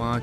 5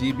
GB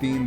3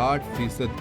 8%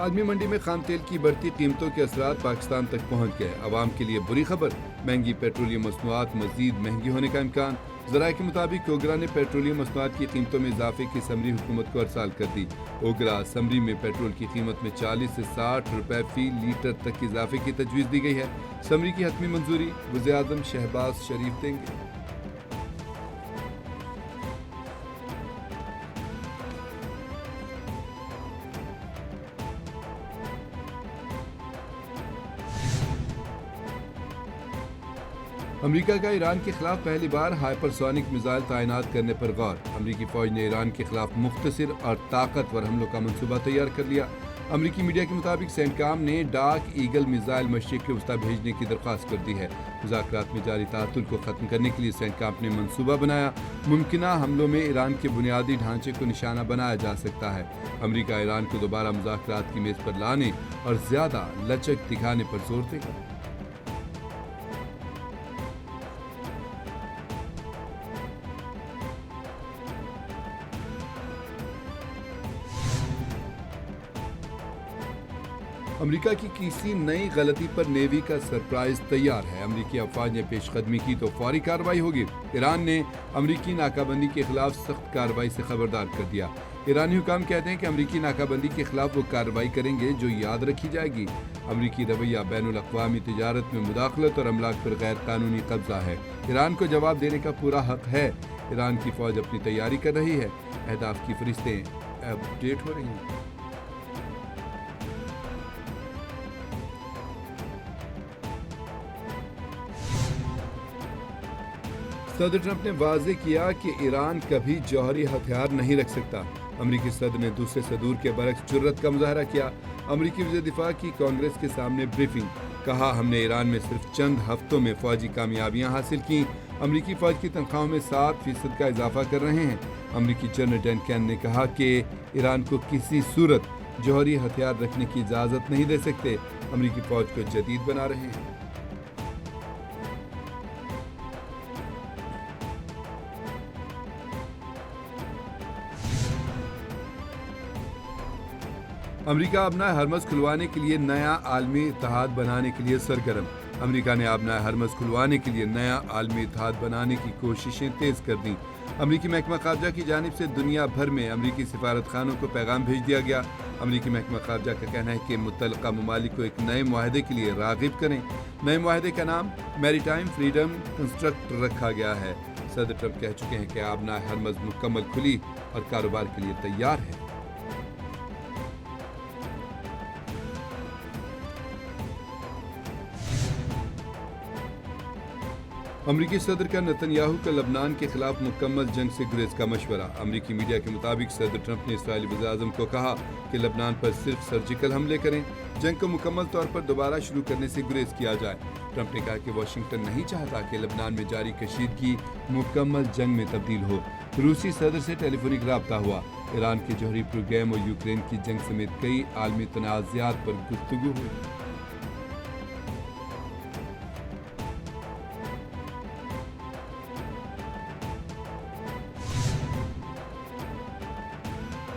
عالمی منڈی میں خام تیل کی بڑھتی قیمتوں کے اثرات پاکستان تک پہنچ گئے، عوام کے لیے بری خبر، مہنگی پیٹرولیم مصنوعات مزید مہنگی ہونے کا امکان۔ ذرائع کے مطابق اوگرا نے پیٹرولیم مصنوعات کی قیمتوں میں اضافے کی سمری حکومت کو ارسال کر دی۔ اوگرا سمری میں پیٹرول کی قیمت میں 40 سے 60 روپے فی لیٹر تک اضافے کی تجویز دی گئی ہے۔ سمری کی حتمی منظوری وزیر اعظم شہباز شریف دیں گے۔ امریکہ کا ایران کے خلاف پہلی بار ہائپر سونک میزائل تعینات کرنے پر غور۔ امریکی فوج نے ایران کے خلاف مختصر اور طاقتور حملوں کا منصوبہ تیار کر لیا۔ امریکی میڈیا کے مطابق سینٹکام نے ڈارک ایگل میزائل مشرق وسطی بھیجنے کی درخواست کر دی ہے۔ مذاکرات میں جاری تعطل کو ختم کرنے کے لیے سینٹکام نے منصوبہ بنایا۔ ممکنہ حملوں میں ایران کے بنیادی ڈھانچے کو نشانہ بنایا جا سکتا ہے۔ امریکہ ایران کو دوبارہ مذاکرات کی میز پر لانے اور زیادہ لچک دکھانے پر زور دے گا۔ امریکہ کی کسی نئی غلطی پر نیوی کا سرپرائز تیار ہے۔ امریکی افواج نے پیش قدمی کی تو فوری کارروائی ہوگی۔ ایران نے امریکی ناکہ بندی کے خلاف سخت کارروائی سے خبردار کر دیا۔ ایرانی حکام کہتے ہیں کہ امریکی ناکہ بندی کے خلاف وہ کارروائی کریں گے جو یاد رکھی جائے گی۔ امریکی رویہ بین الاقوامی تجارت میں مداخلت اور املاک پر غیر قانونی قبضہ ہے۔ ایران کو جواب دینے کا پورا حق ہے۔ ایران کی فوج اپنی تیاری کر رہی ہے۔ اہداف کی فہرستیں اپ ڈیٹ ہو رہی ہیں۔ صدر ٹرمپ نے واضح کیا کہ ایران کبھی جوہری ہتھیار نہیں رکھ سکتا۔ امریکی صدر نے دوسرے صدور کے برعکس جرأت کا مظاہرہ کیا۔ امریکی وزیر دفاع کی کانگریس کے سامنے بریفنگ، کہا ہم نے ایران میں صرف چند ہفتوں میں فوجی کامیابیاں حاصل کیں۔ امریکی فوج کی تنخواہوں میں 7% کا اضافہ کر رہے ہیں۔ امریکی جنرل ڈین کین نے کہا کہ ایران کو کسی صورت جوہری ہتھیار رکھنے کی اجازت نہیں دے سکتے۔ امریکی فوج کو جدید بنا رہے ہیں۔ امریکہ آبنائے ہرمز کھلوانے کے لیے نیا عالمی اتحاد بنانے کے لیے سرگرم۔ امریکہ نے آبنائے ہرمز کھلوانے کے لیے نیا عالمی اتحاد بنانے کی کوششیں تیز کر دیں۔ امریکی محکمہ خارجہ کی جانب سے دنیا بھر میں امریکی سفارت خانوں کو پیغام بھیج دیا گیا۔ امریکی محکمہ خارجہ کا کہنا ہے کہ متعلقہ ممالک کو ایک نئے معاہدے کے لیے راغب کریں۔ نئے معاہدے کا نام میری ٹائم فریڈم کنسٹرکٹ رکھا گیا ہے۔ صدر ٹرمپ کہہ چکے ہیں کہ آبنائے ہرمز مکمل کھلی اور کاروبار کے لیے تیار ہے۔ امریکی صدر کا نتن یاہو کا لبنان کے خلاف مکمل جنگ سے گریز کا مشورہ۔ امریکی میڈیا کے مطابق صدر ٹرمپ نے اسرائیلی وزیر اعظم کو کہا کہ لبنان پر صرف سرجیکل حملے کریں، جنگ کو مکمل طور پر دوبارہ شروع کرنے سے گریز کیا جائے۔ ٹرمپ نے کہا کہ واشنگٹن نہیں چاہتا کہ لبنان میں جاری کشیدگی مکمل جنگ میں تبدیل ہو۔ روسی صدر سے ٹیلی فونک رابطہ ہوا۔ ایران کے جوہری پروگرام اور یوکرین کی جنگ سمیت کئی عالمی تنازعات پر گفتگو ہوئی۔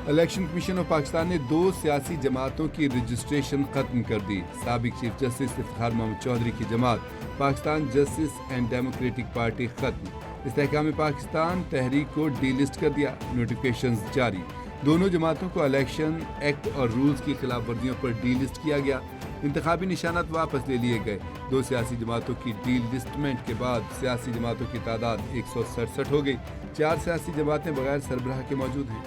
الیکشن کمیشن آف پاکستان نے 2 سیاسی جماعتوں کی رجسٹریشن ختم کر دی۔ سابق چیف جسٹس افتخار محمد چودھری کی جماعت Pakistan justice and democratic party ختم۔ استحکام پاکستان تحریک کو ڈی لسٹ کر دیا، نوٹیفکیشنز جاری۔ دونوں جماعتوں کو الیکشن ایکٹ اور رولز کی خلاف ورزیوں پر ڈی لسٹ کیا گیا۔ انتخابی نشانات واپس لے لیے گئے۔ 2 سیاسی جماعتوں کی ڈی لسٹمنٹ کے بعد سیاسی جماعتوں کی تعداد 167 ہو گئی۔ 4 سیاسی جماعتیں بغیر سربراہ کے موجود ہیں۔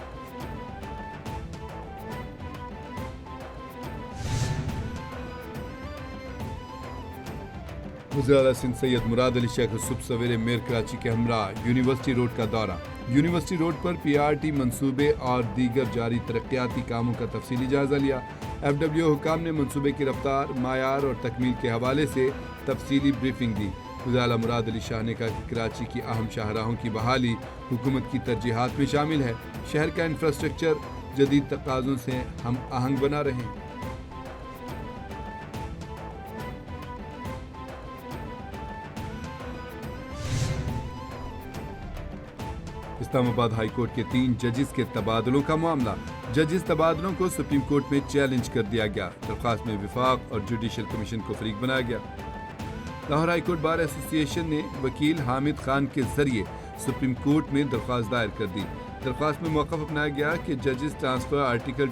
وزیر اعلیٰ سندھ سید مراد علی شیخ صبح سویرے میر کراچی کے ہمراہ یونیورسٹی روڈ کا دورہ۔ یونیورسٹی روڈ پر پی آر ٹی منصوبے اور دیگر جاری ترقیاتی کاموں کا تفصیلی جائزہ لیا۔ ایف ڈبلیو حکام نے منصوبے کی رفتار، معیار اور تکمیل کے حوالے سے تفصیلی بریفنگ دی۔ وزیر اعلیٰ مراد علی شاہ نے کہا کہ کراچی کی اہم شاہراہوں کی بحالی حکومت کی ترجیحات میں شامل ہے۔ شہر کا انفراسٹرکچر جدید تقاضوں سے ہم آہنگ بنا رہے ہیں۔ اسلام آباد ہائی کورٹ کے 3 ججز کے تبادلوں کا معاملہ، ججز تبادلوں کو سپریم کورٹ میں چیلنج کر دیا گیا، درخواست میں وفاق اور جوڈیشل کمیشن کو فریق بنایا گیا۔ لاہور ہائی کورٹ بار ایسوسی ایشن نے وکیل حامد خان کے ذریعے سپریم کورٹ میں درخواست دائر کر دی۔ درخواست میں موقف اپنایا گیا کہ ججز ٹرانسفر آرٹیکل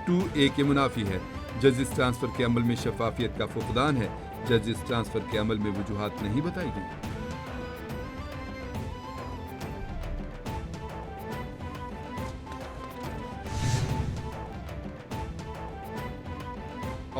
2A کے منافی ہے، ججز ٹرانسفر کے عمل میں شفافیت کا فقدان ہے، ججز ٹرانسفر کے عمل میں وجوہات نہیں بتائی گئی۔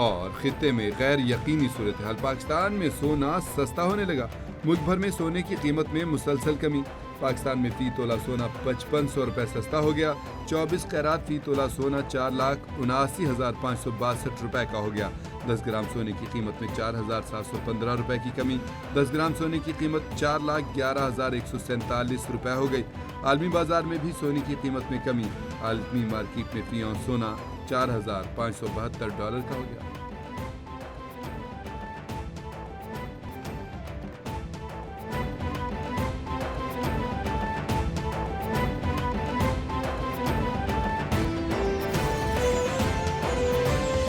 اور خطے میں غیر یقینی صورتحال، پاکستان میں سونا سستا ہونے لگا، ملک بھر میں سونے کی قیمت میں مسلسل کمی، پاکستان میں فی تولہ سونا 5500 روپے سستا ہو گیا، 24 کیرات فی تولہ سونا 4,79,562 روپے کا ہو گیا، 10 گرام سونے کی قیمت میں 4,715 روپے کی کمی، 10 گرام سونے کی قیمت 4,11,147 روپے ہو گئی۔ عالمی بازار میں بھی سونے کی قیمت میں کمی، عالمی مارکیٹ میں فی اونس سونا $4,572 کا ہو گیا۔